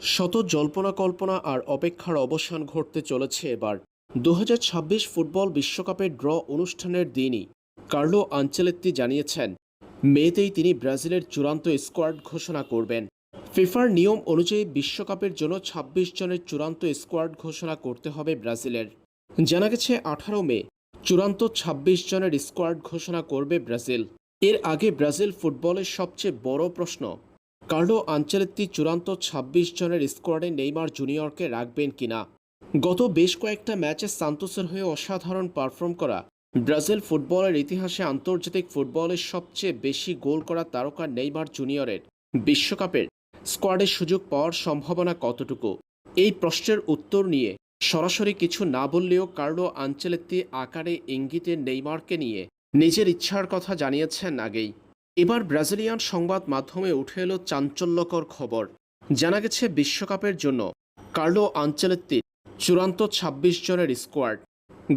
শত জল্পনা কল্পনা আর অপেক্ষার অবসান ঘটতে চলেছে এবার ২০২৬ ফুটবল বিশ্বকাপের ড্র অনুষ্ঠানের দিনই কার্লো আনচেলত্তি জানিয়েছেন মেতেই তিনি ব্রাজিলের চূড়ান্ত স্কোয়াড ঘোষণা করবেন। ফিফার নিয়ম অনুযায়ী বিশ্বকাপের জন্য ২৬ জনের চূড়ান্ত স্কোয়াড ঘোষণা করতে হবে ব্রাজিলের। জানা গেছে ১৮ মে চূড়ান্ত ২৬ জনের স্কোয়াড ঘোষণা করবে ব্রাজিল। এর আগে ব্রাজিল ফুটবলের সবচেয়ে বড় প্রশ্ন, কার্লো আনচেলত্তি চূড়ান্ত ২৬ জনের স্কোয়াডে নেইমার জুনিয়রকে রাখবেন কিনা। গত বেশ কয়েকটা ম্যাচে সান্তোসের হয়ে অসাধারণ পারফর্ম করা ব্রাজিল ফুটবলের ইতিহাসে আন্তর্জাতিক ফুটবলের সবচেয়ে বেশি গোল করা তারকা নেইমার জুনিয়রের বিশ্বকাপের স্কোয়াডে সুযোগ পাওয়ার সম্ভাবনা কতটুকু, এই প্রশ্নের উত্তর নিয়ে সরাসরি কিছু না বললেও কার্লো আনচেলত্তি আকারে ইঙ্গিতে নেইমারকে নিয়ে নিজের ইচ্ছার কথা জানিয়েছেন আগেই। এবার ব্রাজিলিয়ান সংবাদ মাধ্যমে উঠে এলো চাঞ্চল্যকর খবর। জানা গেছে বিশ্বকাপের জন্য কার্লো আনচেলত্তির চূড়ান্ত ২৬ জনের স্কোয়াড।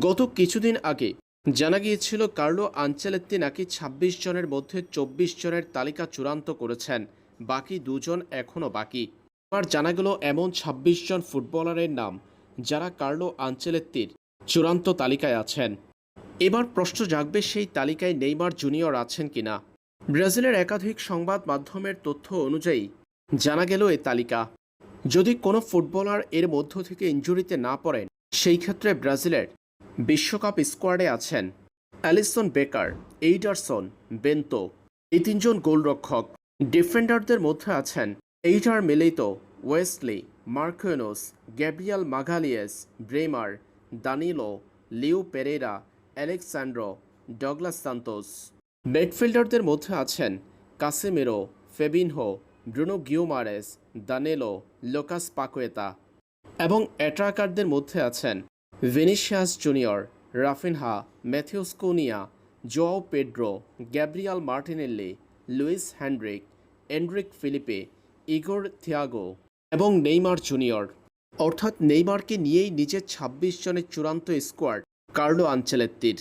গত কিছুদিন আগে জানা গিয়েছিল কার্লো আনচেলত্তি নাকি ২৬ জনের মধ্যে ২৪ জনের তালিকা চূড়ান্ত করেছেন, বাকি দুজন এখনও বাকি। এবার জানা গেল এমন ২৬ জন ফুটবলারের নাম যারা কার্লো আনচেলত্তির চূড়ান্ত তালিকায় আছেন। এবার প্রশ্ন জাগবে সেই তালিকায় নেইমার জুনিয়র আছেন কিনা। ব্রাজিলের একাধিক সংবাদ মাধ্যমের তথ্য অনুযায়ী জানা গেল এ তালিকা। যদি কোনো ফুটবলার এর মধ্য থেকে ইনজুরিতে না পড়েন, সেই ক্ষেত্রে ব্রাজিলের বিশ্বকাপ স্কোয়াডে আছেন অ্যালিসন বেকার, এইডারসন, বেন্তো, এই তিনজন গোলরক্ষক। ডিফেন্ডারদের মধ্যে আছেন Eder Militao, Wesley, Marquinhos, Gabriel Magalhaes, Bremer, Danilo, Leo Pereira, Alexsandro, Douglas Santos. মিডফিল্ডারদের মধ্যে আছেন Casemiro, Fabinho, Bruno Guimaraes, Danilo, Lucas Paqueta. এবং অ্যাটাকারদের মধ্যে আছেন Vinicius Junior, Raphinha, Matheus Cunha, Joao Pedro, Gabriel Martinelli, Luiz Henrique, Endrick Felipe, Igor Thiago এবং Neymar Junior. অর্থাৎ নেইমারকে নিয়েই নিজের ২৬ জনের চূড়ান্ত স্কোয়াড কার্লো আনচেলত্তির।